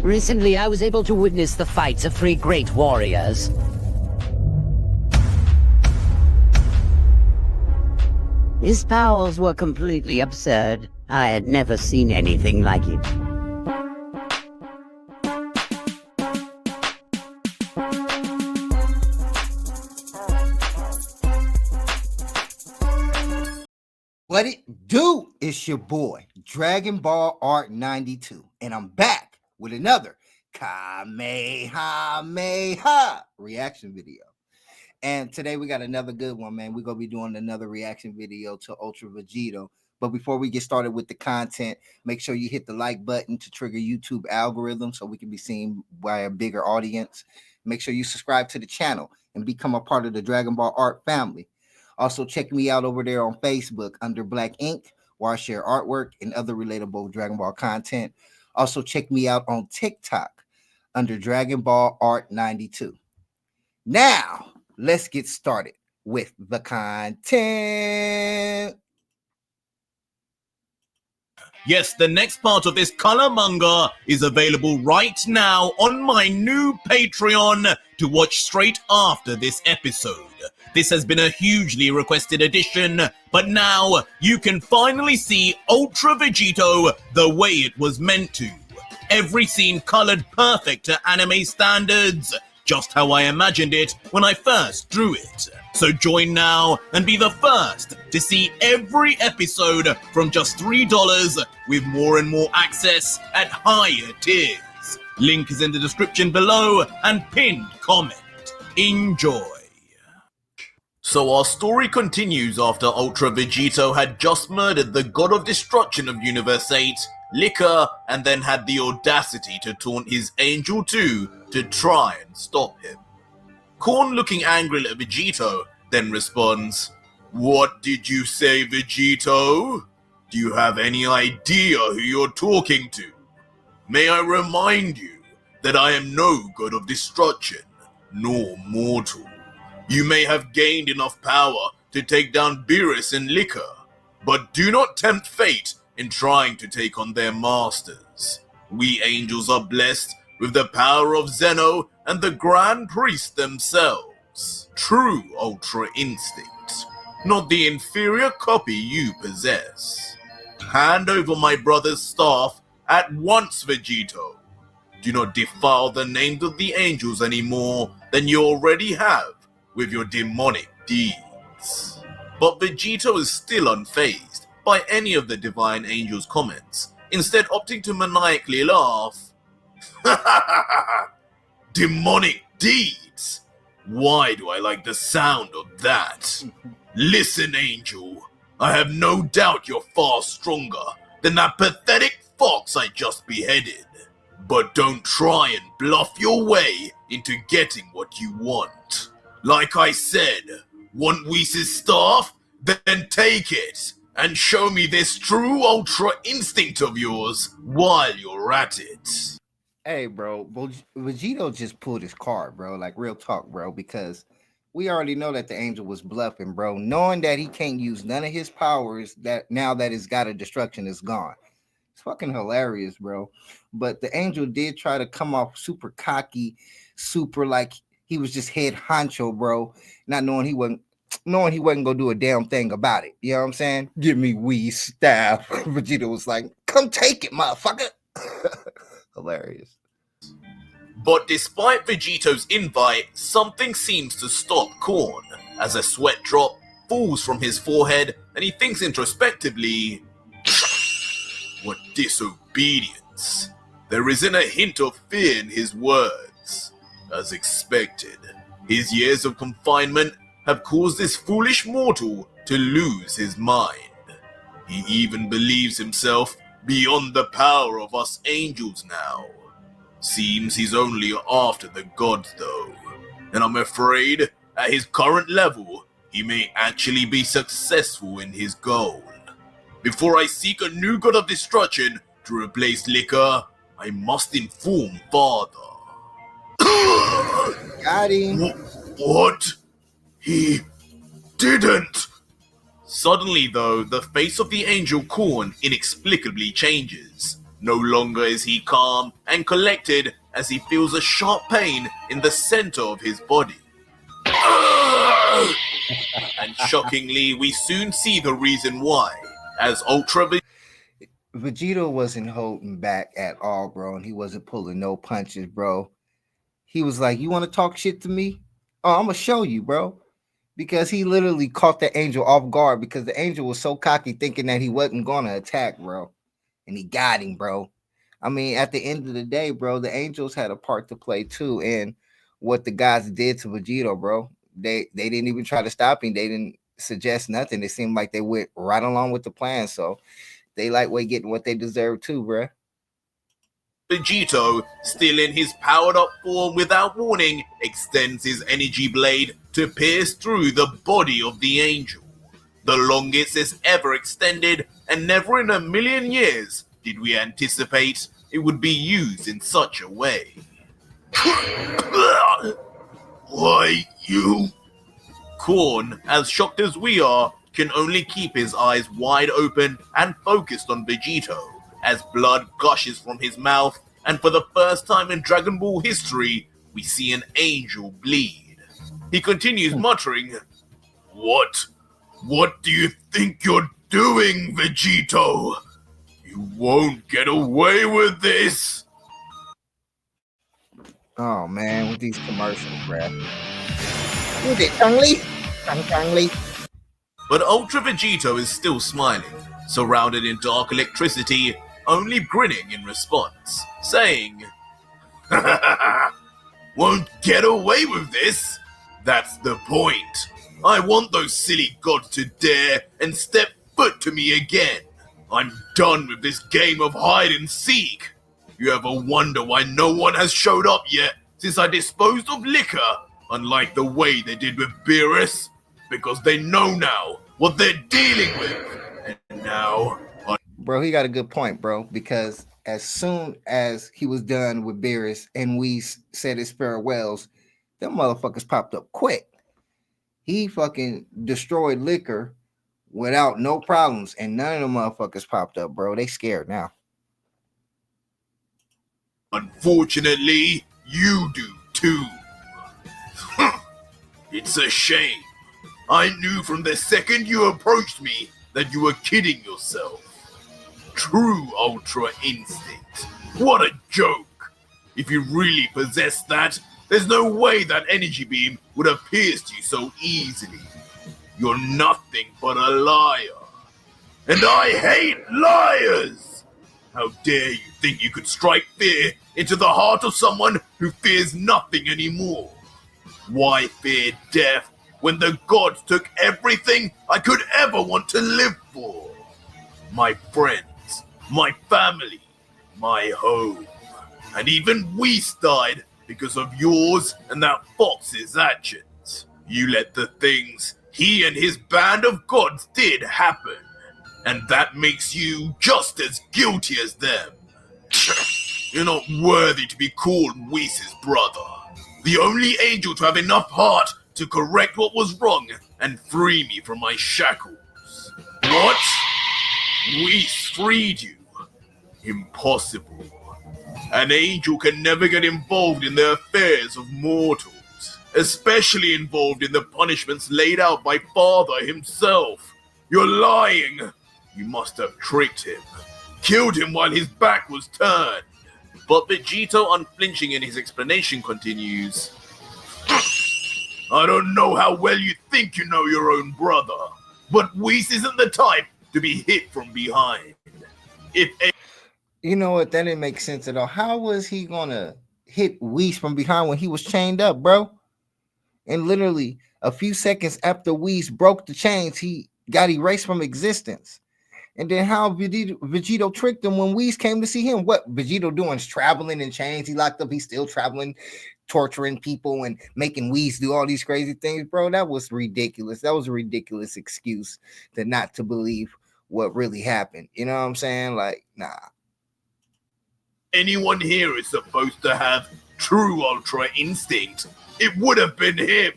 Recently, I was able to witness the fights of 3 great warriors. His powers were completely absurd. I had never seen anything like it. What it do? It's your boy, Dragon Ball Art 92, and I'm back with another Kamehameha reaction video. And today we got another good one, man. We're going to be doing another reaction video to Ultra Vegito. But before we get started with the content, make sure you hit the like button to trigger YouTube algorithm so we can be seen by a bigger audience. Make sure you subscribe to the channel and become a part of the Dragon Ball Art family. Also, check me out over there on Facebook under Black Ink, where I share artwork and other relatable Dragon Ball content. Also, check me out on TikTok under Dragon Ball Art 92. Now, let's get started with the content. Yes, the next part of this color manga is available right now on my new Patreon to watch straight after this episode. This has been a hugely requested edition, but now you can finally see Ultra Vegito the way it was meant to. Every scene colored perfect to anime standards, just how I imagined it when I first drew it. So join now and be the first to see every episode from just $3 with more and more access at higher tiers. Link is in the description below and pinned comment. Enjoy. So our story continues after Ultra Vegito had just murdered the god of destruction of Universe 8, Liquor, and then had the audacity to taunt his angel too to try and stop him. Korn, looking angry at Vegito, then responds, "What did you say, Vegito? Do you have any idea who you're talking to? May I remind you that I am no god of destruction, nor mortal. You may have gained enough power to take down Beerus and Liquor, but do not tempt fate in trying to take on their masters. We angels are blessed with the power of Zeno and the Grand Priest themselves. True Ultra Instinct, not the inferior copy you possess. Hand over my brother's staff at once, Vegito. Do not defile the names of the angels any more than you already have with your demonic deeds." But Vegito is still unfazed by any of the divine angels' comments, instead opting to maniacally laugh. Demonic deeds? Why do I like the sound of that? Listen, angel, I have no doubt you're far stronger than that pathetic fox I just beheaded. But don't try and bluff your way into getting what you want. Like I said, want Whis' staff? Then take it, and show me this true Ultra Instinct of yours while you're at it. Hey, bro, Vegito just pulled his card, bro. Like, real talk, bro, because we already know that the angel was bluffing, bro. Knowing that he can't use none of his powers, that now that his god of destruction is gone. It's fucking hilarious, bro. But the angel did try to come off super cocky, super like he was just head honcho, bro, not knowing he wasn't gonna do a damn thing about it. You know what I'm saying? Give me Whis staff. Vegeta was like, "Come take it, motherfucker." Hilarious. But despite Vegito's invite, something seems to stop Korn, as a sweat drop falls from his forehead and he thinks introspectively, "What disobedience! There isn't a hint of fear in his words. As expected, his years of confinement have caused this foolish mortal to lose his mind. He even believes himself beyond the power of us angels now. Seems he's only after the gods though, and I'm afraid at his current level, he may actually be successful in his goal. Before I seek a new god of destruction to replace Liquor, I must inform Father." Got him. What? He didn't. Suddenly, though, the face of the angel Korn inexplicably changes. No longer is he calm and collected as he feels a sharp pain in the center of his body. And shockingly, we soon see the reason why, as Vegito wasn't holding back at all, bro, and he wasn't pulling no punches, bro. He was like, "You want to talk shit to me? Oh, I'm gonna show you, bro." Because he literally caught the angel off guard because the angel was so cocky, thinking that he wasn't gonna attack, bro, and he got him, bro. I mean, at the end of the day, bro, the angels had a part to play too, and what the guys did to Vegito, bro. They didn't even try to stop him. They didn't suggest nothing. It seemed like they went right along with the plan. So they lightweight getting what they deserve too, bro. Vegito, still in his powered-up form without warning, extends his energy blade to pierce through the body of the angel. The longest it's ever extended, and never in a million years did we anticipate it would be used in such a way. Why, you? Korn, as shocked as we are, can only keep his eyes wide open and focused on Vegito, as blood gushes from his mouth, and for the first time in Dragon Ball history, we see an angel bleed. He continues muttering, What? What do you think you're doing, Vegito? You won't get away with this! Oh man, with these commercials, bruh. Who's it, Chun-Li? Chun-Li. But Ultra Vegito is still smiling, surrounded in dark electricity, only grinning in response, saying, Won't get away with this? That's the point. I want those silly gods to dare and step foot to me again. I'm done with this game of hide and seek. You ever wonder why no one has showed up yet since I disposed of liquor, unlike the way they did with Beerus? Because they know now what they're dealing with. And now... Bro, he got a good point, bro, because as soon as he was done with Beerus and we said his farewells, them motherfuckers popped up quick. He fucking destroyed liquor without no problems, and none of them motherfuckers popped up, bro. They scared now. Unfortunately, you do too. It's a shame. I knew from the second you approached me that you were kidding yourself. True Ultra Instinct. What a joke. If you really possessed that, there's no way that energy beam would have pierced you so easily. You're nothing but a liar. And I hate liars! How dare you think you could strike fear into the heart of someone who fears nothing anymore? Why fear death when the gods took everything I could ever want to live for? My friends, my family, my home, and even Whis died because of yours and that fox's actions. You let the things he and his band of gods did happen, and that makes you just as guilty as them. You're not worthy to be called Whis' brother. The only angel to have enough heart to correct what was wrong and free me from my shackles. What? Whis freed you? Impossible. An angel can never get involved in the affairs of mortals, especially involved in the punishments laid out by Father himself. You're lying. You must have tricked him. Killed him while his back was turned. But Vegito, unflinching in his explanation, continues. I don't know how well you think you know your own brother, but Whis isn't the type to be hit from behind. You know what? That didn't make sense at all. How was he gonna hit Whis from behind when he was chained up, bro? And literally a few seconds after Whis broke the chains, he got erased from existence. And then how Vegito tricked him when Whis came to see him? What Vegito doing is traveling in chains. He locked up. He's still traveling, torturing people and making Whis do all these crazy things, bro. That was ridiculous. That was a ridiculous excuse to not to believe what really happened. You know what I'm saying? Like, nah. Anyone here is supposed to have true Ultra Instinct, it would have been him.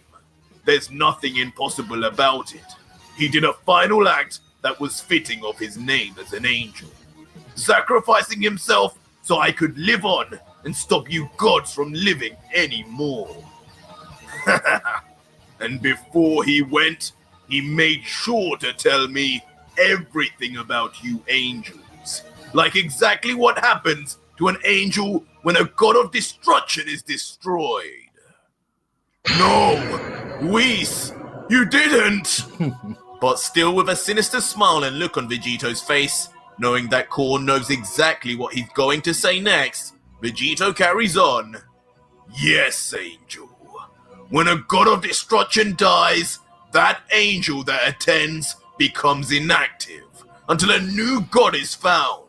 There's nothing impossible about it. He did a final act that was fitting of his name as an angel. sacrificing himself so I could live on and stop you gods from living anymore. And before he went, he made sure to tell me everything about you angels. Like exactly what happens to an angel when a god of destruction is destroyed. No, Whis, you didn't! But still with a sinister smile and look on Vegito's face, knowing that Korn knows exactly what he's going to say next, Vegito carries on. Yes, angel. When a god of destruction dies, that angel that attends becomes inactive until a new god is found,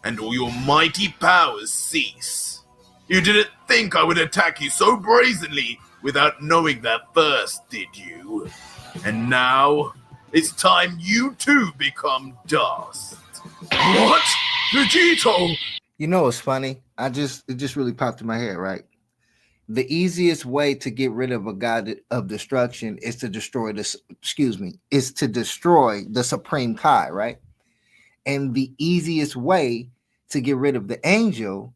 and all your mighty powers cease. You didn't think I would attack you so brazenly without knowing that first, did you? And now, it's time you too become dust. What? Vegito! You know what's funny? It just really popped in my head, right? The easiest way to get rid of a god of destruction is to destroy the Supreme Kai, right? And the easiest way to get rid of the angel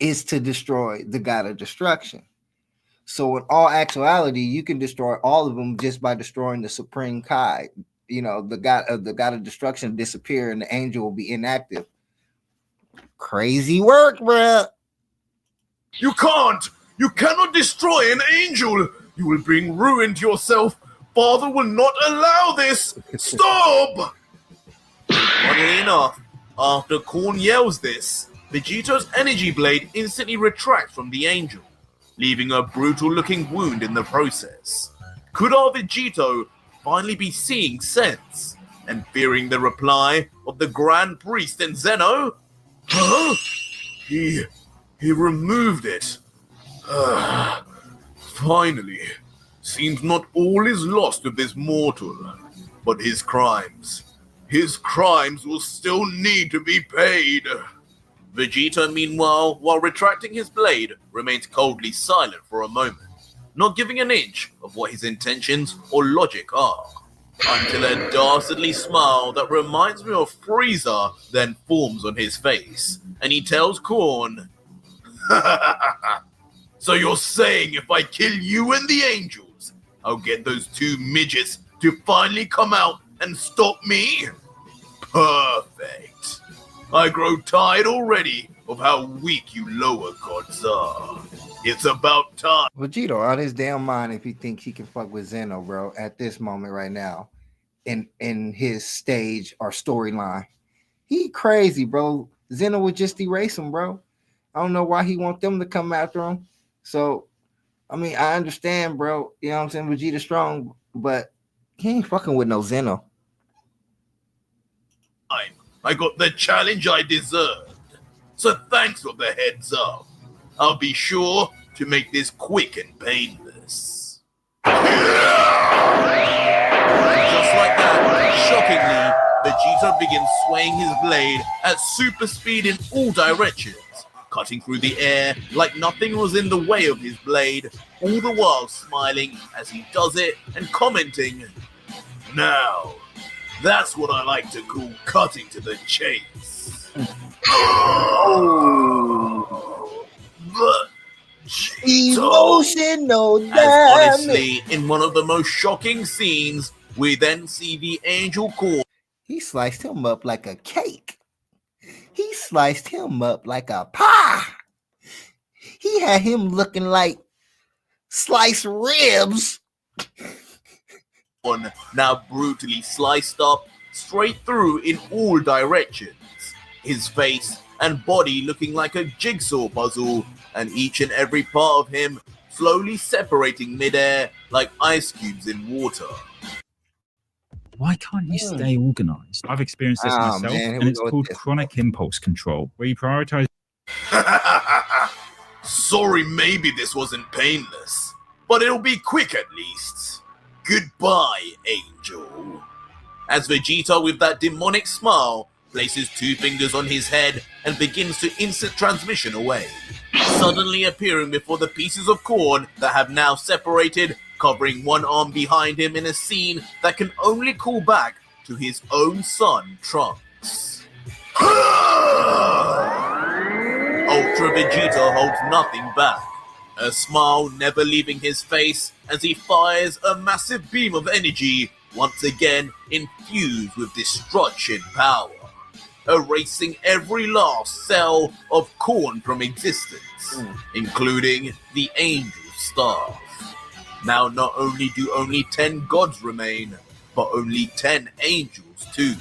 is to destroy the god of destruction. So in all actuality, you can destroy all of them just by destroying the Supreme Kai. You know, the god of destruction disappear and the angel will be inactive. Crazy work, bruh. You can't! You cannot destroy an angel! You will bring ruin to yourself! Father will not allow this! Stop! Funnily enough, after Korn yells this, Vegito's energy blade instantly retracts from the angel, leaving a brutal-looking wound in the process. Could our Vegito finally be seeing sense and fearing the reply of the Grand Priest and Zeno? Huh? He removed it. Finally, seems not all is lost with this mortal, but his crimes will still need to be paid. Vegito, meanwhile, while retracting his blade, remains coldly silent for a moment, not giving an inch of what his intentions or logic are, until a dastardly smile that reminds me of Frieza then forms on his face, and he tells Korn, So you're saying if I kill you and the angels, I'll get those two midgets to finally come out and stop me? Perfect. I grow tired already of how weak you lower gods are. It's about time. Vegito out his damn mind if he thinks he can fuck with Zeno, bro, at this moment right now in his stage or storyline. He crazy, bro. Zeno would just erase him, bro. I don't know why he want them to come after him. So, I mean, I understand, bro. You know what I'm saying? Vegeta strong, but he ain't fucking with no Zeno. I got the challenge I deserved. So thanks for the heads up. I'll be sure to make this quick and painless. And just like that, shockingly, Vegito begins swaying his blade at super speed in all directions, cutting through the air like nothing was in the way of his blade, all the while smiling as he does it and commenting, Now, that's what I like to call cutting to the chase. Oh, Emotional damage. Honestly, in one of the most shocking scenes, we then see the angel Korn. He sliced him up like a cake. He sliced him up like a pie. He had him looking like sliced ribs. Now brutally sliced up straight through in all directions, his face and body looking like a jigsaw puzzle, and each and every part of him slowly separating midair like ice cubes in water. Why can't you stay organized? I've experienced this myself, and it's called chronic impulse control, where you prioritize. Sorry, maybe this wasn't painless, but it'll be quick at least. Goodbye, angel. As Vegito, with that demonic smile, places two fingers on his head and begins to instant transmission away, suddenly appearing before the pieces of corn that have now separated, covering one arm behind him in a scene that can only call back to his own son, Trunks. Ultra Vegito holds nothing back, a smile never leaving his face as he fires a massive beam of energy, once again infused with destruction power, erasing every last cell of Korn from existence, including the Angel Staff. Now not only do only 10 gods remain, but only 10 angels too.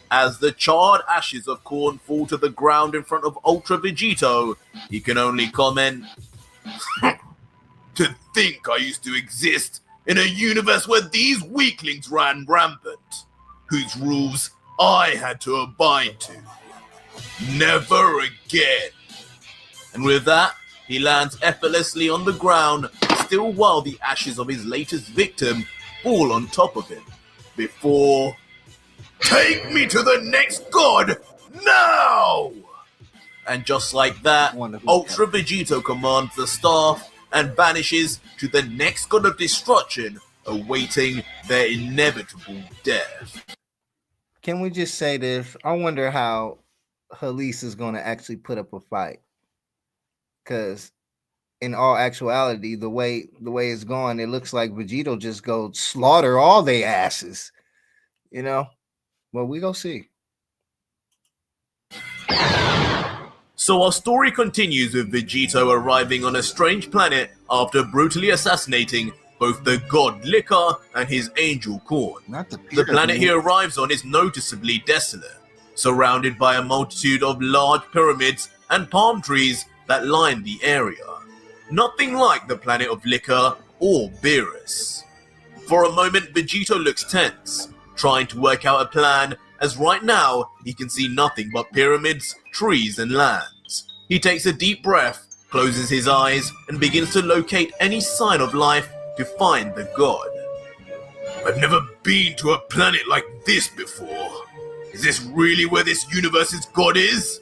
As the charred ashes of Korn fall to the ground in front of Ultra Vegito, he can only comment, "To think I used to exist in a universe where these weaklings ran rampant, whose rules I had to abide to. Never again." And with that, he lands effortlessly on the ground, still while the ashes of his latest victim fall on top of him, before... "Take me to the next god, now!" And just like that, Ultra Vegito commands the staff and vanishes to the next god of destruction, awaiting their inevitable death. Can we just say this? I wonder how Heles is going to actually put up a fight. Because in all actuality, the way it's going, it looks like Vegito just go slaughter all they asses. You know? Well, we go see. So our story continues with Vegito arriving on a strange planet after brutally assassinating both the god Liquor and his angel Korn. The planet he arrives on is noticeably desolate, surrounded by a multitude of large pyramids and palm trees that line the area. Nothing like the planet of Liquor or Beerus. For a moment, Vegito looks tense, trying to work out a plan, as right now he can see nothing but pyramids, trees, and lands. He takes a deep breath, closes his eyes, and begins to locate any sign of life to find the god. I've never been to a planet like this before. Is this really where this universe's god is?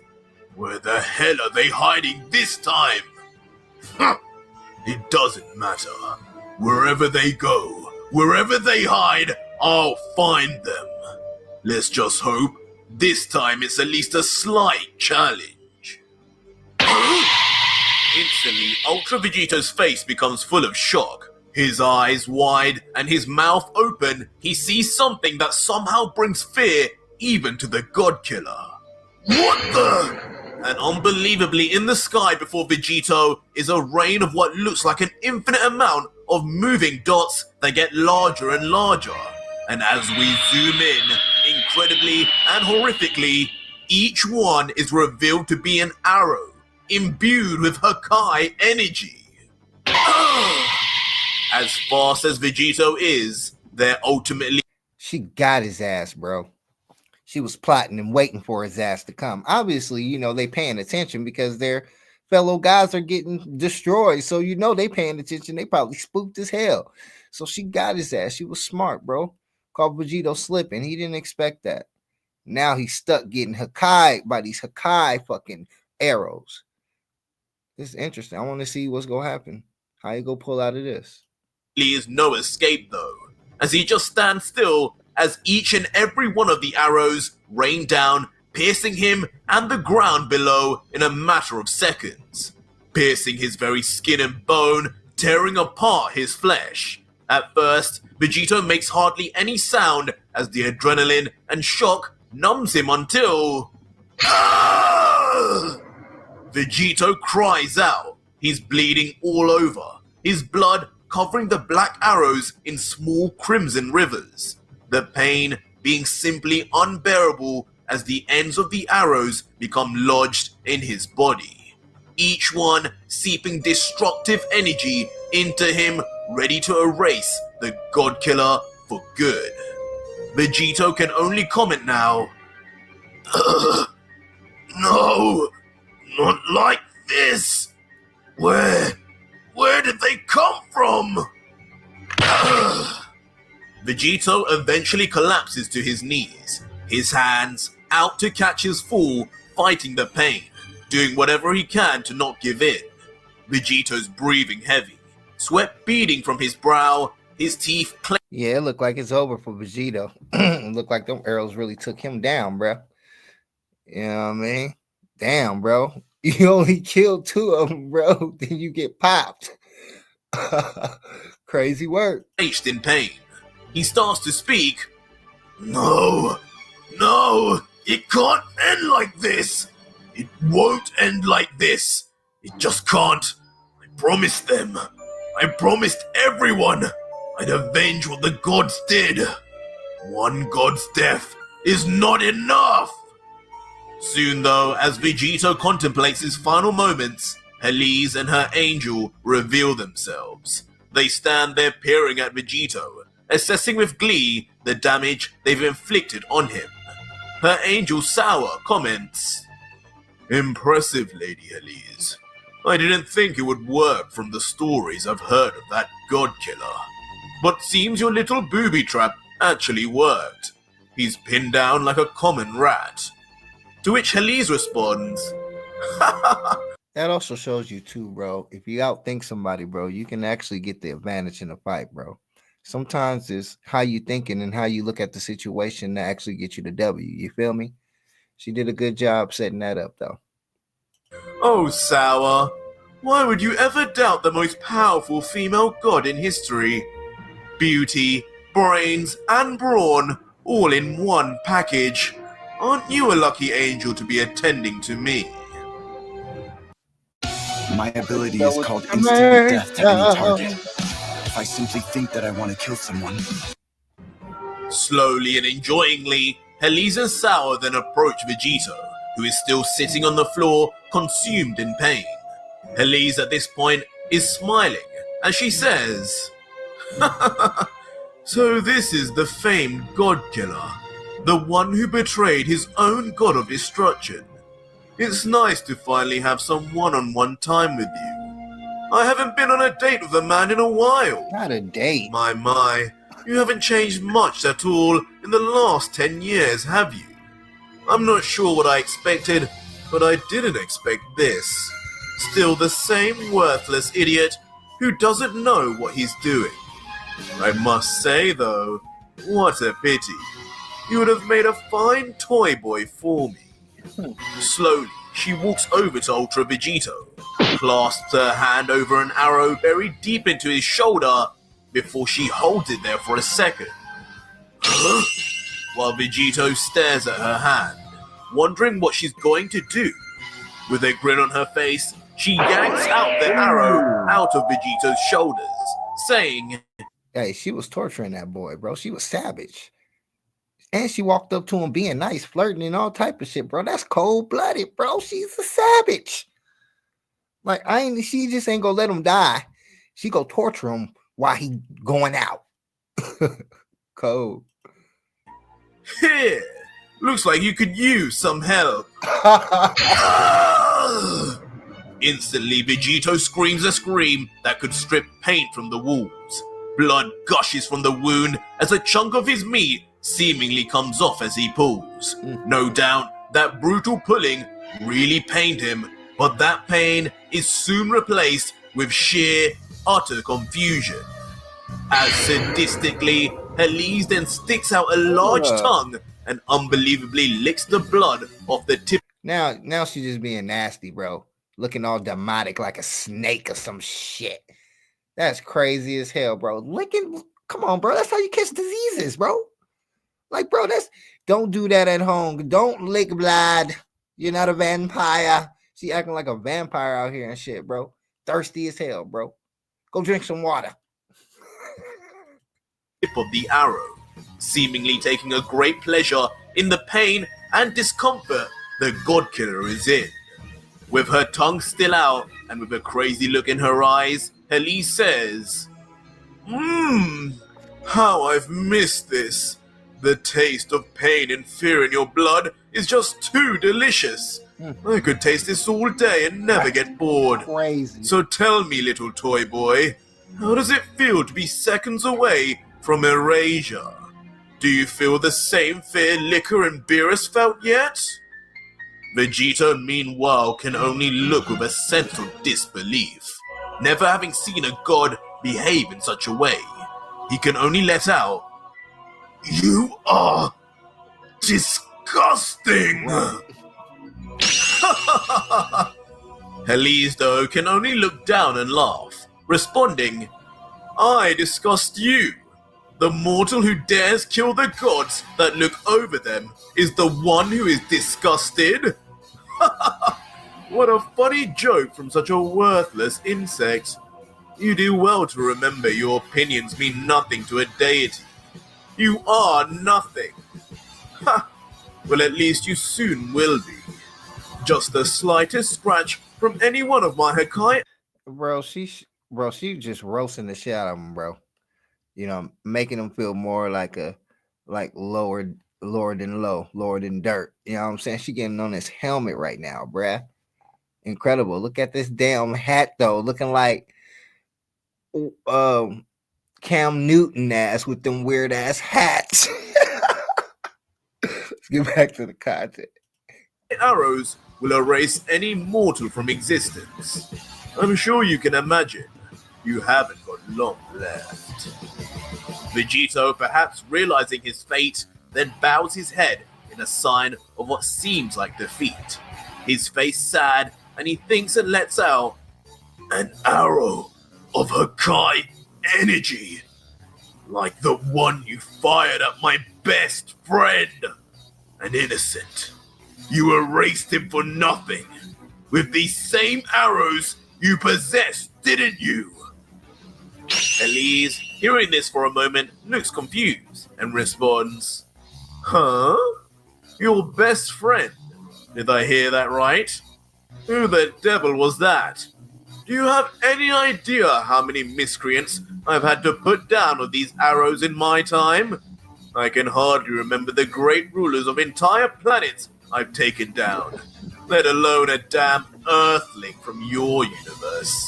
Where the hell are they hiding this time? It doesn't matter. Wherever they go, wherever they hide, I'll find them. Let's just hope this time it's at least a slight challenge. Instantly, Ultra Vegito's face becomes full of shock. His eyes wide and his mouth open, he sees something that somehow brings fear even to the God Killer. What the? And unbelievably, in the sky before Vegito is a rain of what looks like an infinite amount of moving dots that get larger and larger. And as we zoom in, incredibly and horrifically, each one is revealed to be an arrow, imbued with Hakai energy. As fast as Vegito is, they're ultimately... She got his ass, bro. She was plotting and waiting for his ass to come. Obviously, you know, they paying attention because their fellow guys are getting destroyed. So, you know, they paying attention. They probably spooked as hell. So she got his ass. She was smart, bro. Called Vegito slipping. He didn't expect that. Now he's stuck getting Hakai by these Hakai fucking arrows. This is interesting. I want to see what's going to happen. How you go pull out of this? Is no escape, though, as he just stands still as each and every one of the arrows rain down, piercing him and the ground below in a matter of seconds, piercing his very skin and bone, tearing apart his flesh. At first, Vegito makes hardly any sound as the adrenaline and shock numbs him until... Vegito cries out. He's bleeding all over, his blood covering the black arrows in small crimson rivers. The pain being simply unbearable as the ends of the arrows become lodged in his body, each one seeping destructive energy into him, ready to erase the God Killer for good. Vegito can only comment now, "No, not like this. Where did they come from?" Vegito eventually collapses to his knees, his hands out to catch his fall, fighting the pain, doing whatever he can to not give in. Vegito's breathing heavy, sweat beading from his brow, his teeth clenched. Yeah, it looked like it's over for Vegito. It looked like them arrows really took him down, bruh. You know what I mean? Damn, bro. You only killed 2 of them, bro. Then you get popped. Crazy work. In pain, he starts to speak. No, no, it can't end like this. It won't end like this. It just can't. I promised them. I promised everyone I'd avenge what the gods did. One god's death is not enough. Soon, though, as Vegito contemplates his final moments, Heles and her angel reveal themselves. They stand there peering at Vegito, assessing with glee the damage they've inflicted on him. Her angel Sour comments, "Impressive, Lady Heles. I didn't think it would work from the stories I've heard of that god killer. But seems your little booby trap actually worked. He's pinned down like a common rat." To which Heles responds, That also shows you too, bro. If you outthink somebody, bro, you can actually get the advantage in a fight, bro. Sometimes it's how you thinking and how you look at the situation that actually get you the W. You feel me? She did a good job setting that up, though. "Oh, Sour, why would you ever doubt the most powerful female god in history? Beauty, brains, and brawn, all in one package. Aren't you a lucky angel to be attending to me?" My ability is called instant death to any target. If I simply think that I want to kill someone. Slowly and enjoyingly, Heles and Sour then approach Vegito, who is still sitting on the floor, consumed in pain. Heles at this point is smiling, as she says, "So this is the famed god killer, the one who betrayed his own god of destruction. It's nice to finally have some one-on-one time with you. I haven't been on a date with a man in a while." Not a date. My, you haven't changed much at all in the last 10 years, have you? I'm not sure what I expected, but I didn't expect this. Still the same worthless idiot who doesn't know what he's doing. I must say, though, what a pity. You would have made a fine toy boy for me." Slowly, she walks over to Ultra Vegito, clasps her hand over an arrow buried deep into his shoulder before she holds it there for a second. While Vegito stares at her hand, wondering what she's going to do. With a grin on her face, she yanks out the arrow out of Vegito's shoulders, saying, Hey, she was torturing that boy, bro. She was savage. And she walked up to him being nice, flirting and all type of shit, bro. That's cold-blooded, bro. She's a savage. Like, she just ain't gonna let him die. She go torture him while he going out. Cold. "Here, looks like you could use some help." Instantly, Vegito screams a scream that could strip paint from the walls. Blood gushes from the wound as a chunk of his meat seemingly comes off as he pulls. No doubt that brutal pulling really pained him, but that pain is soon replaced with sheer, utter confusion. As sadistically, Heles then sticks out a large tongue and unbelievably licks the blood off the tip. Now she's just being nasty, bro. Looking all demonic like a snake or some shit. That's crazy as hell, bro. Licking, come on, bro. That's how you catch diseases, bro. Like, bro, don't do that at home. Don't lick blood. You're not a vampire. She acting like a vampire out here and shit, bro. Thirsty as hell, bro. Go drink some water. Tip of the arrow, seemingly taking a great pleasure in the pain and discomfort the god killer is in. With her tongue still out and with a crazy look in her eyes, Heles says, How I've missed this. The taste of pain and fear in your blood is just too delicious. I could taste this all day and never get bored. Crazy. So tell me, little toy boy, how does it feel to be seconds away from erasure? Do you feel the same fear liquor and beer has felt yet? Vegito, meanwhile, can only look with a sense of disbelief. Never having seen a god behave in such a way, he can only let out, "You are disgusting!" Heles, though, can only look down and laugh, responding, I disgust you. The mortal who dares kill the gods that look over them is the one who is disgusted? What a funny joke from such a worthless insect. You do well to remember your opinions mean nothing to a deity. You are nothing. Ha! Well, at least you soon will be. Just the slightest scratch from any one of my Hakai. Bro, she just roasting the shit out of him, bro. You know, making him feel more like lower than low, lower than dirt. You know what I'm saying? She getting on this helmet right now, bruh. Incredible. Look at this damn hat though, looking like Cam Newton ass with them weird ass hats. Let's get back to the content. Arrows will erase any mortal from existence. I'm sure you can imagine you haven't got long left. Vegito, perhaps realizing his fate, then bows his head in a sign of what seems like defeat. His face sad, and he thinks and lets out an arrow of Hakai energy, like the one you fired at my best friend, an innocent. You erased him for nothing. With these same arrows you possessed, didn't you? Heles, hearing this for a moment, looks confused and responds, Huh? Your best friend? Did I hear that right? Who the devil was that? Do you have any idea how many miscreants I've had to put down with these arrows in my time? I can hardly remember the great rulers of entire planets I've taken down, let alone a damn earthling from your universe.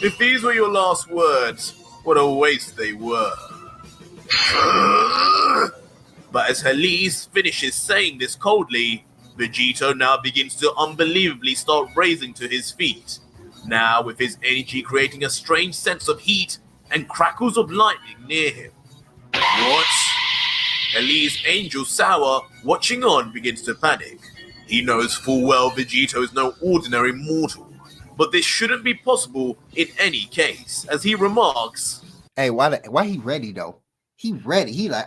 If these were your last words, what a waste they were. But as Heles finishes saying this coldly, Vegito now begins to unbelievably start raising to his feet, now with his energy creating a strange sense of heat and crackles of lightning near him. What? Heles' angel Sour, watching on, begins to panic. He knows full well Vegito is no ordinary mortal, but this shouldn't be possible in any case, as he remarks, Hey, why he ready though? He ready. He like,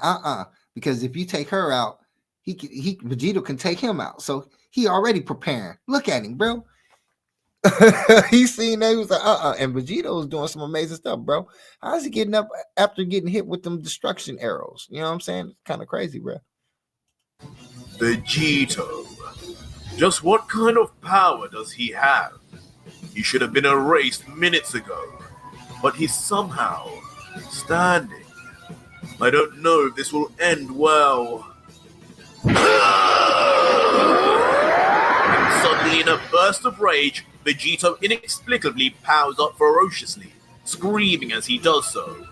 because if you take her out, Vegito can take him out. So he already preparing. Look at him, bro. He seen that, he was like, and Vegito was doing some amazing stuff, bro. How's he getting up after getting hit with them destruction arrows? You know what I'm saying? It's kind of crazy, bro. Vegito. Just what kind of power does he have? He should have been erased minutes ago, but he's somehow standing. I don't know if this will end well. And suddenly, in a burst of rage, Vegito inexplicably pows up ferociously, screaming as he does so.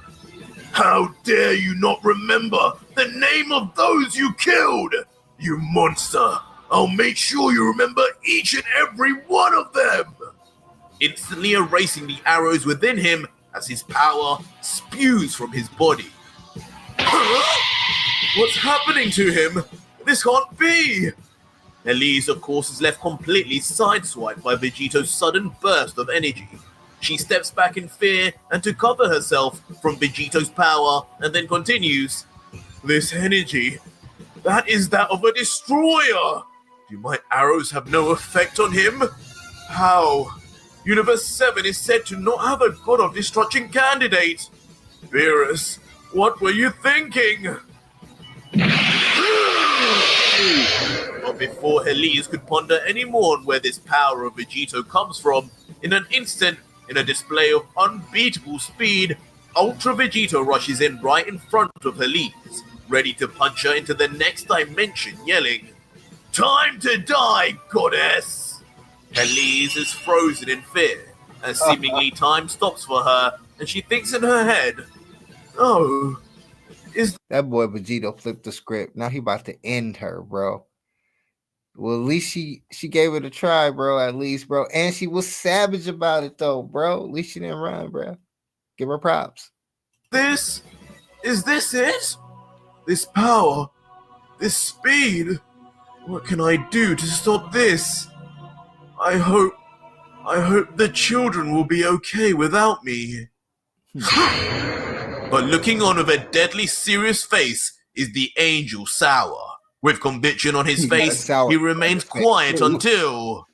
How dare you not remember the name of those you killed? You monster! I'll make sure you remember each and every one of them! Instantly erasing the arrows within him as his power spews from his body. Huh? What's happening to him? This can't be! Heles, of course, is left completely sideswiped by Vegito's sudden burst of energy. She steps back in fear and to cover herself from Vegito's power, and then continues, This energy, that is that of a destroyer! Do my arrows have no effect on him? How? Universe 7 is said to not have a god of destruction candidate. Beerus, what were you thinking? But before Heles could ponder any more on where this power of Vegito comes from, in an instant, in a display of unbeatable speed, Ultra Vegito rushes in right in front of Heles, ready to punch her into the next dimension, yelling, Time to die, goddess! Heles is frozen in fear, as seemingly time stops for her, and she thinks in her head, Oh, is that boy Vegito flipped the script. Now he about to end her, bro. Well, at least she gave it a try, bro. At least, bro, and she was savage about it, though, bro. At least she didn't run, bro. Give her props. this it? This power, this speed, What can I do to stop this? I hope the children will be okay without me. But looking on with a deadly serious face is the angel Sour. With conviction on his face, he remains quiet until...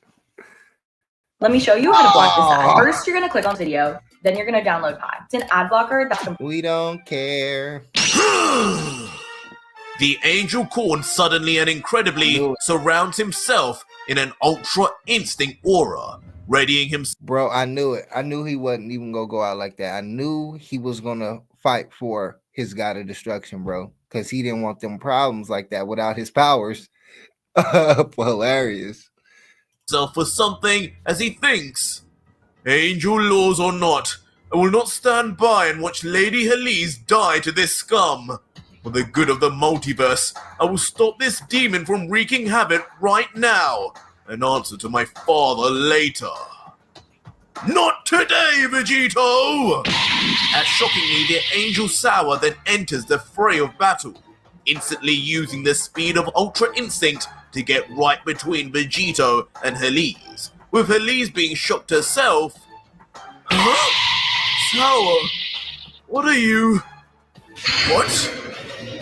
Let me show you how to block this ad. First, you're going to click on video, then you're going to download Pi. It's an ad blocker that's... We don't care. The Angel Corn suddenly and incredibly surrounds himself in an ultra instinct aura, readying himself. Bro, I knew it. I knew he wasn't even going to go out like that. I knew he was going to fight for his god of destruction, bro, because he didn't want them problems like that without his powers. Hilarious. For something as he thinks. Angel laws or not, I will not stand by and watch Lady Heles die to this scum. For the good of the multiverse, I will stop this demon from wreaking havoc right now and answer to my father later. Not today, Vegito! As shockingly, the Angel Sour then enters the fray of battle, instantly using the speed of Ultra Instinct to get right between Vegito and Heles, with Heles being shocked herself. Huh? Sour? What are you... What?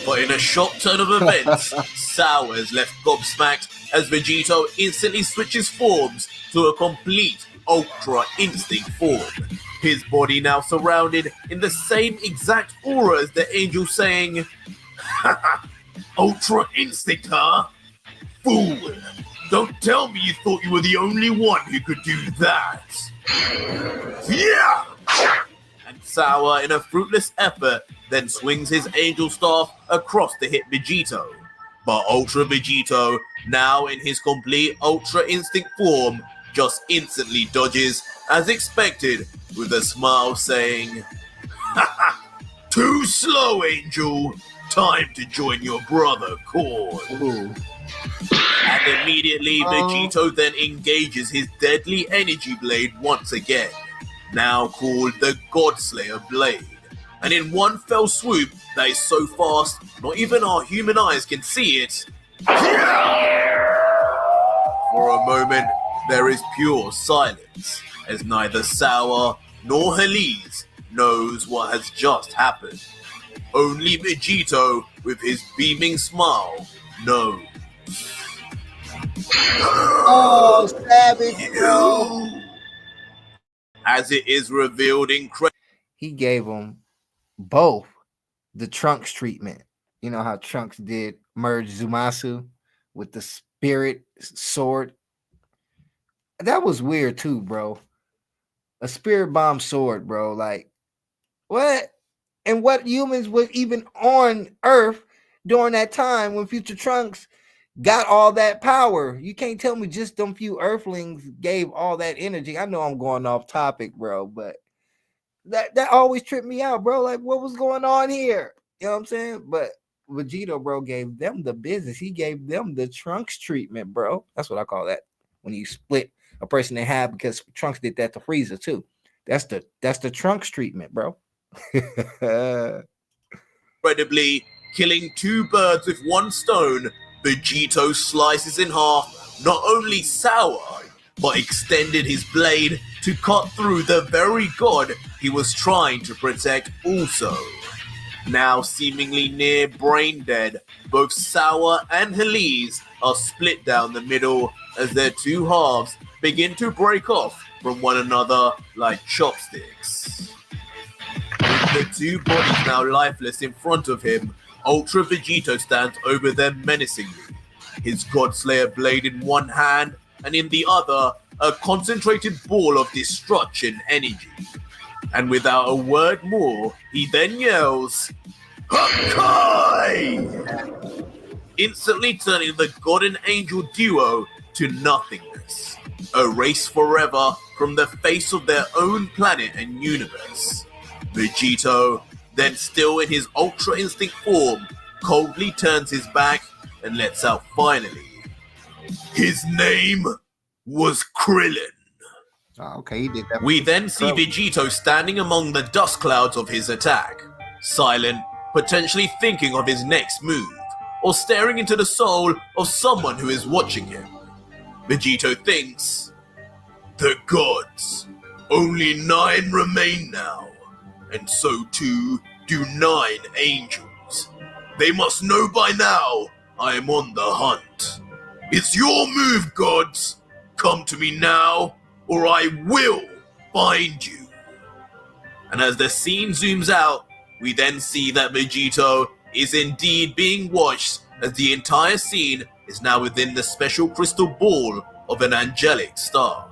But in a shock turn of events, Sour is left gobsmacked as Vegito instantly switches forms to a complete Ultra Instinct form. His body now surrounded in the same exact aura as the angel, saying, Ultra Instinct, huh? Fool! Don't tell me you thought you were the only one who could do that! Yeah! And Sour, in a fruitless effort, then swings his angel staff across to hit Vegito. But Ultra Vegito, now in his complete Ultra Instinct form, just instantly dodges, as expected, with a smile saying, Too slow, Angel! Time to join your brother, Corn. And immediately, Vegito then engages his deadly energy blade once again, now called the Godslayer Blade. And in one fell swoop that is so fast, not even our human eyes can see it. For a moment, there is pure silence, as neither Sour nor Heles knows what has just happened. Only Vegito, with his beaming smile, knows. Oh, savage, bro. As it is revealed he gave him both the Trunks treatment. You know how Trunks did merge Zumasu with the spirit sword? That was weird too, bro. A spirit bomb sword, bro. Like, what? And what humans were even on Earth during that time when Future Trunks got all that power? You can't tell me just them few Earthlings gave all that energy. I know I'm going off topic, bro, but that always tripped me out, bro. Like, what was going on here? You know what I'm saying? But Vegito, bro, gave them the business. He gave them the Trunks treatment, bro. That's what I call that. When you split a person in half, because Trunks did that to Frieza too. That's the Trunks treatment, bro. incredibly, killing two birds with one stone, Vegito slices in half not only Sour, but extended his blade to cut through the very god he was trying to protect also. Now seemingly near brain dead, both Sour and Heles are split down the middle as their two halves begin to break off from one another like chopsticks. With the two bodies now lifeless in front of him, Ultra Vegito stands over them menacingly, his Godslayer blade in one hand and in the other a concentrated ball of destruction energy. And without a word more, he then yells, Hakai! Instantly turning the god and angel duo to nothingness, erased forever from the face of their own planet and universe. Vegito, then still in his Ultra Instinct form, coldly turns his back and lets out finally. His name was Krillin. Oh, okay, he did that. We then see Vegito standing among the dust clouds of his attack, silent, potentially thinking of his next move, or staring into the soul of someone who is watching him. Vegito thinks, the gods. Only 9 remain now, and so too do 9 angels. They must know by now I am on the hunt. It's your move, gods. Come to me now, or I will find you. And as the scene zooms out, we then see that Vegito is indeed being watched, as the entire scene is now within the special crystal ball of an angelic staff.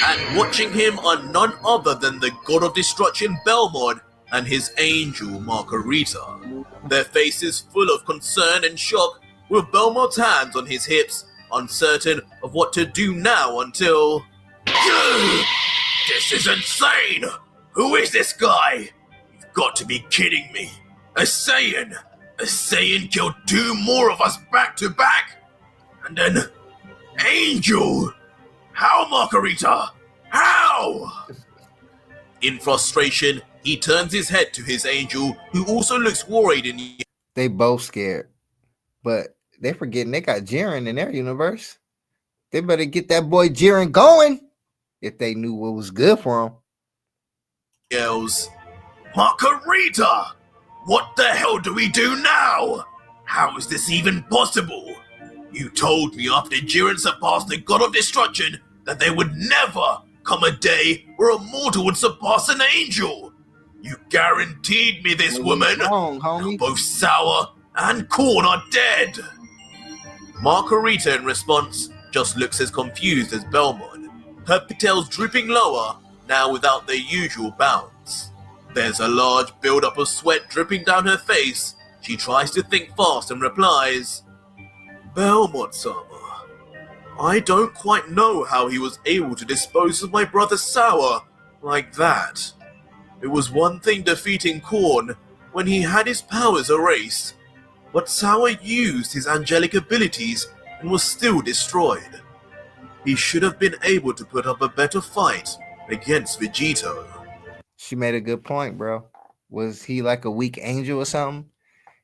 And watching him are none other than the god of destruction Belmont and his angel Margarita. Their faces full of concern and shock, with Belmont's hands on his hips, uncertain of what to do now until... This is insane! Who is this guy? You've got to be kidding me. A Saiyan! A Saiyan killed 2 more of us back to back? And an angel! How, Margarita? How? In frustration, he turns his head to his angel, who also looks worried and... They both scared. But they forgetting they got Jiren in their universe. They better get that boy Jiren going if they knew what was good for him. Yells, Margarita! What the hell do we do now? How is this even possible? You told me after Jiren surpassed the god of destruction that there would never come a day where a mortal would surpass an angel. You guaranteed me this, woman. Wrong, homie. Now both Sour and Corn are dead. Margarita, in response, just looks as confused as Belmont, her pigtails drooping lower, now without their usual bounce. There's a large build-up of sweat dripping down her face. She tries to think fast and replies, Belmont-sama, I don't quite know how he was able to dispose of my brother Sour like that. It was one thing defeating Korn when he had his powers erased, but Sour used his angelic abilities and was still destroyed. He should have been able to put up a better fight against Vegito. She made a good point, bro. Was he like a weak angel or something?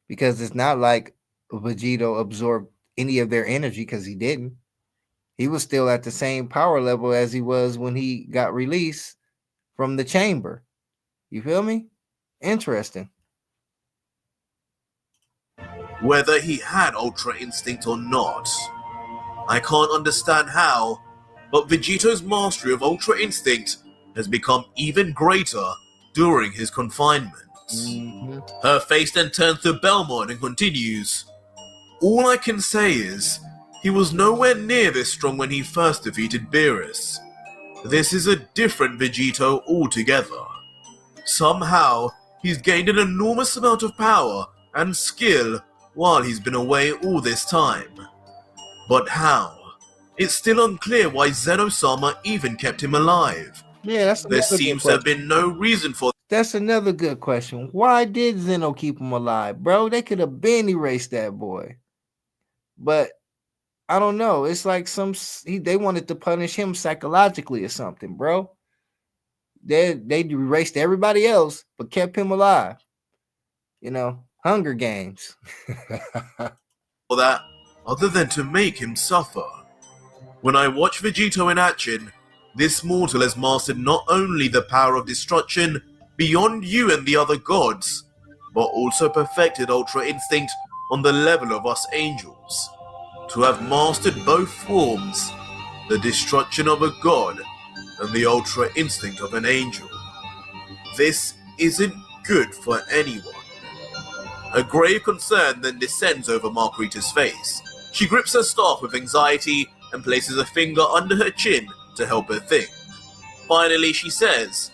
Because it's not like Vegito absorbed any of their energy, because he didn't. He was still at the same power level as he was when he got released from the chamber. You feel me? Interesting. Whether he had Ultra Instinct or not, I can't understand how, but Vegito's mastery of Ultra Instinct has become even greater during his confinement. Her face then turns to Belmont and continues, All I can say is, he was nowhere near this strong when he first defeated Beerus. This is a different Vegito altogether. Somehow, he's gained an enormous amount of power and skill while he's been away all this time. But how? It's still unclear why Zeno-sama even kept him alive. Yeah, there seems to have been no reason for... That's another good question. Why did Zeno keep him alive, bro? They could have been erased that boy. But I don't know. It's like they wanted to punish him psychologically or something, bro. They erased everybody else, but kept him alive. You know, Hunger Games. For that, other than to make him suffer. When I watch Vegito in action, this mortal has mastered not only the power of destruction beyond you and the other gods, but also perfected Ultra Instinct on the level of us angels. To have mastered both forms, the destruction of a god and the Ultra Instinct of an angel. This isn't good for anyone. A grave concern then descends over Margarita's face. She grips her staff with anxiety and places a finger under her chin to help her think. Finally, she says,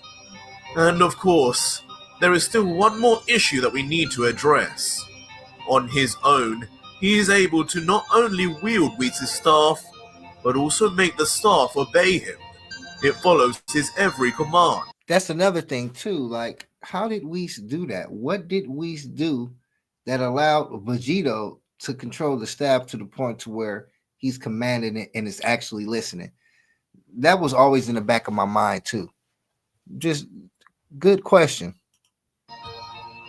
And of course, there is still one more issue that we need to address. On his own, he is able to not only wield Whis' staff, but also make the staff obey him. It follows his every command. That's another thing too. Like, how did Whis do that? What did Whis do that allowed Vegito to control the staff to the point to where he's commanding it and is actually listening? That was always in the back of my mind too. Just good question.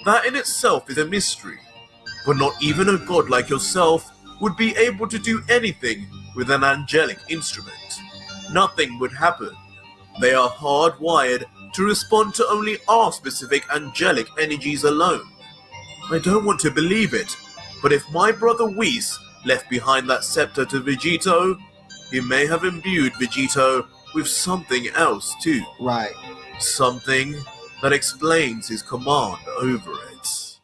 That in itself is a mystery. but not even a god like yourself would be able to do anything with an angelic instrument. Nothing would happen. They are hardwired to respond to only our specific angelic energies alone. I don't want to believe it, but if my brother Whis left behind that scepter to Vegito, he may have imbued Vegito with something else too. Right. Something that explains his command over it.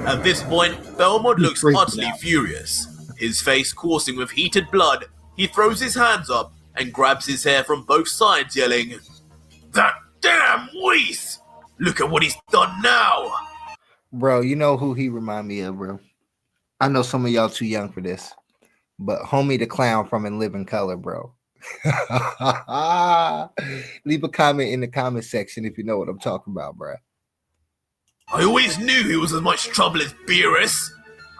At this point, Belmont looks utterly furious. His face coursing with heated blood, he throws his hands up and grabs his hair from both sides, yelling, "That damn Whis! Look at what he's done now!" Bro, you know who he remind me of, bro? I know some of y'all too young for this, but Homie the Clown from In Living Color, bro. Leave a comment in the comment section if you know what I'm talking about, bro. I always knew he was as much trouble as Beerus.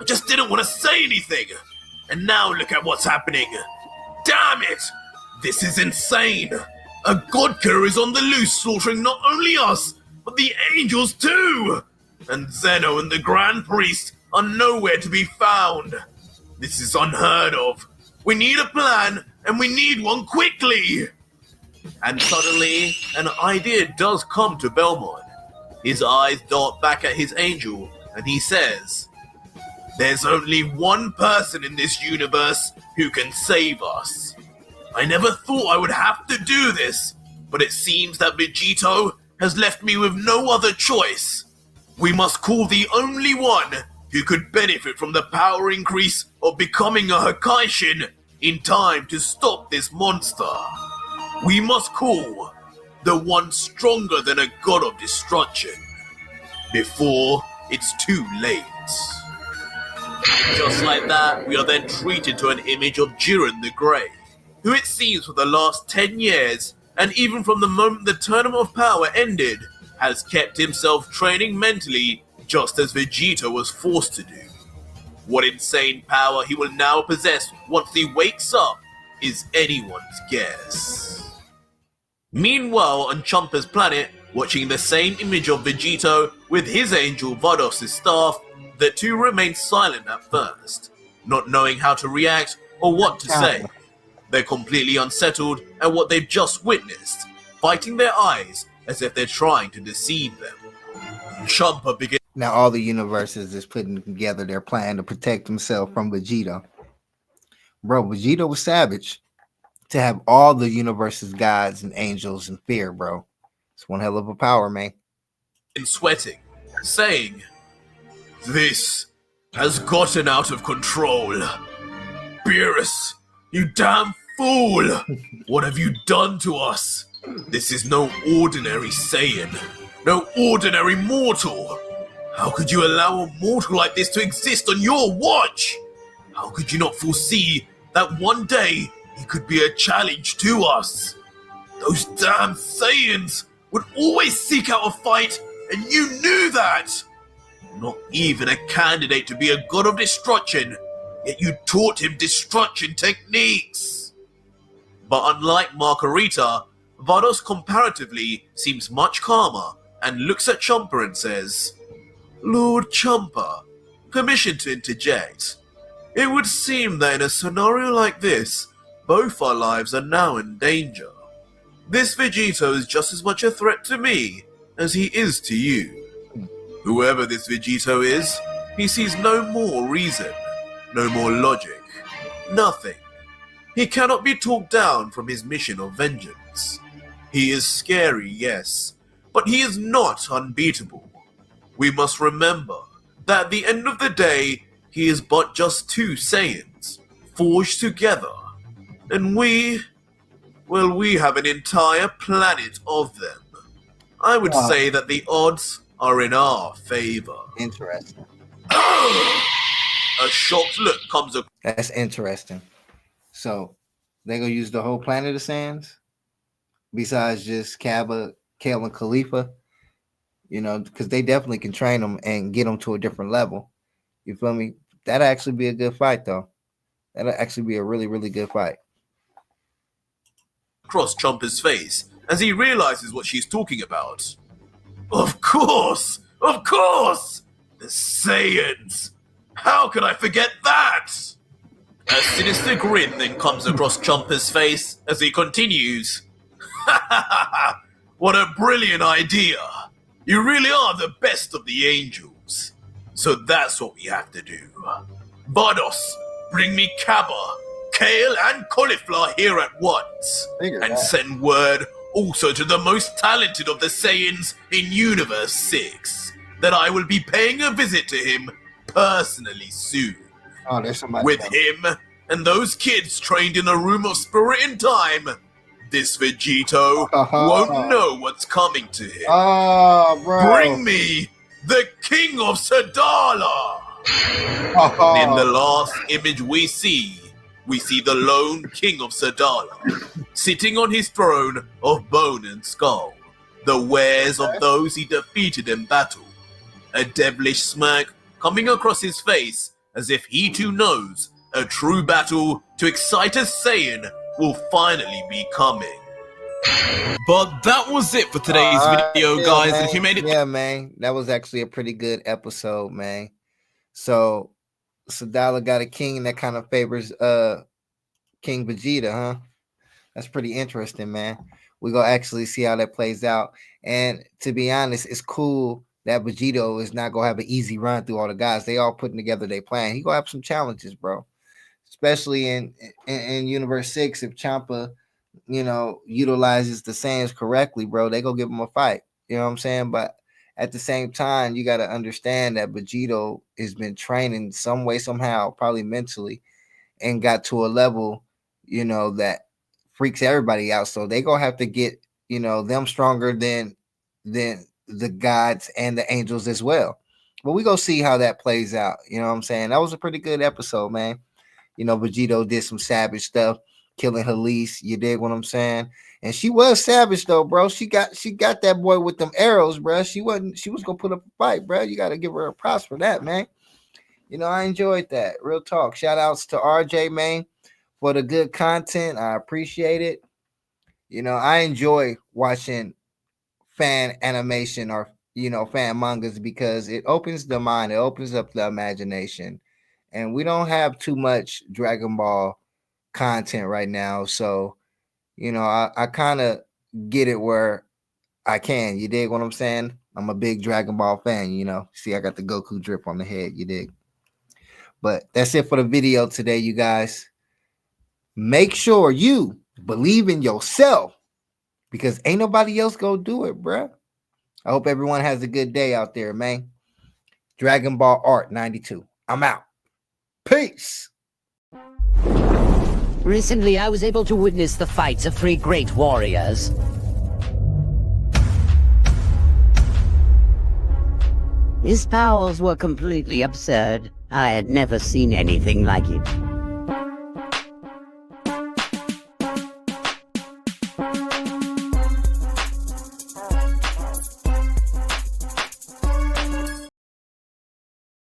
I just didn't want to say anything. And now look at what's happening. Damn it! This is insane. A god killer is on the loose, slaughtering not only us, but the angels too. And Zeno and the Grand Priest are nowhere to be found. This is unheard of. We need a plan, and we need one quickly. And suddenly, an idea does come to Belmont. His eyes dart back at his angel, and he says, "There's only one person in this universe who can save us. I never thought I would have to do this, but it seems that Vegito has left me with no other choice. We must call the only one who could benefit from the power increase of becoming a Hakaishin in time to stop this monster. We must call the one stronger than a god of destruction, before it's too late." Just like that, we are then treated to an image of Jiren the Grey, who it seems for the last 10 years, and even from the moment the Tournament of Power ended, has kept himself training mentally just as Vegito was forced to do. What insane power he will now possess once he wakes up is anyone's guess. Meanwhile, on Chumpa's planet, watching the same image of Vegito with his angel Vados' staff, the two remain silent at first, not knowing how to react or what to say. They're completely unsettled at what they've just witnessed, fighting their eyes as if they're trying to deceive them. Champa begins. Now all the universes is putting together their plan to protect himself from Vegito. Bro, Vegito was savage to have all the universe's gods and angels in fear, bro. It's one hell of a power, man. Sweating, saying, "This has gotten out of control. Beerus, you damn fool! What have you done to us? This is no ordinary Saiyan, no ordinary mortal. How could you allow a mortal like this to exist on your watch? How could you not foresee that one day he could be a challenge to us? Those damn Saiyans would always seek out a fight, and you knew that! Not even a candidate to be a god of destruction, yet you taught him destruction techniques." But unlike Margarita, Vados comparatively seems much calmer and looks at Champa and says, "Lord Champa, permission to interject. It would seem that in a scenario like this, both our lives are now in danger. This Vegito is just as much a threat to me as he is to you. Whoever this Vegito is, he sees no more reason, no more logic, nothing. He cannot be talked down from his mission of vengeance. He is scary, yes, but he is not unbeatable. We must remember that at the end of the day, he is but just two Saiyans, forged together. And we have an entire planet of them. I would say that the odds are in our favor." Interesting. A shocked look comes across. That's interesting. So they're gonna use the whole planet of Saiyans, besides just Kaba, Kale, and Khalifa. You know, because they definitely can train them and get them to a different level. You feel me? That'd actually be a good fight, though. That'll actually be a really, really good fight. Across Chompa's face as he realizes what she's talking about. Of course! The Saiyans! How could I forget that? A sinister grin then comes across Chomper's face as he continues. What a brilliant idea! You really are the best of the angels. So that's what we have to do. Bardos, bring me Cabba, Kale, and Cauliflower here at once. And send word also to the most talented of the Saiyans in Universe 6 that I will be paying a visit to him personally soon. Oh, there's somebody. With him and those kids trained in a room of spirit and time, this Vegito won't know what's coming to him. Oh, bro. Bring me the King of Sadala! In the last image we see the lone King of Sadala, sitting on his throne of bone and skull, the wares of those he defeated in battle. A devilish smirk coming across his face as if he too knows a true battle to excite a Saiyan will finally be coming. But that was it for today's video, guys. Man. If you made it, yeah, man, that was actually a pretty good episode, man. So Sadala got a king that kind of favors King Vegeta, huh? That's pretty interesting, man. We're gonna actually see how that plays out. And to be honest, it's cool that Vegito is not gonna have an easy run through all the guys. They all putting together their plan. He gonna have some challenges, bro. Especially in Universe 6, if Champa, utilizes the Saiyans correctly, bro, they gonna give him a fight. You know what I'm saying? But at the same time, you got to understand that Vegito has been training some way, somehow, probably mentally, and got to a level, that freaks everybody out. So they gonna have to get, them stronger than the gods and the angels as well. But we gonna see how that plays out. You know what I'm saying? That was a pretty good episode, man. Vegito did some savage stuff, killing Heles. You dig what I'm saying? And she was savage though, bro. She got that boy with them arrows, bro. She was gonna put up a fight, bro. You gotta give her a props for that, man. I enjoyed that. Real talk. Shout outs to RJ, man, for the good content. I appreciate it. I enjoy watching fan animation or fan mangas because it opens the mind, it opens up the imagination. And we don't have too much Dragon Ball content right now. So, I kind of get it where I can. You dig what I'm saying? I'm a big Dragon Ball fan, See, I got the Goku drip on the head. You dig? But that's it for the video today, you guys. Make sure you believe in yourself because ain't nobody else gonna do it, bruh. I hope everyone has a good day out there, man. Dragon Ball Art 92. I'm out. Peace. Recently, I was able to witness the fights of 3 great warriors. His powers were completely absurd. I had never seen anything like it.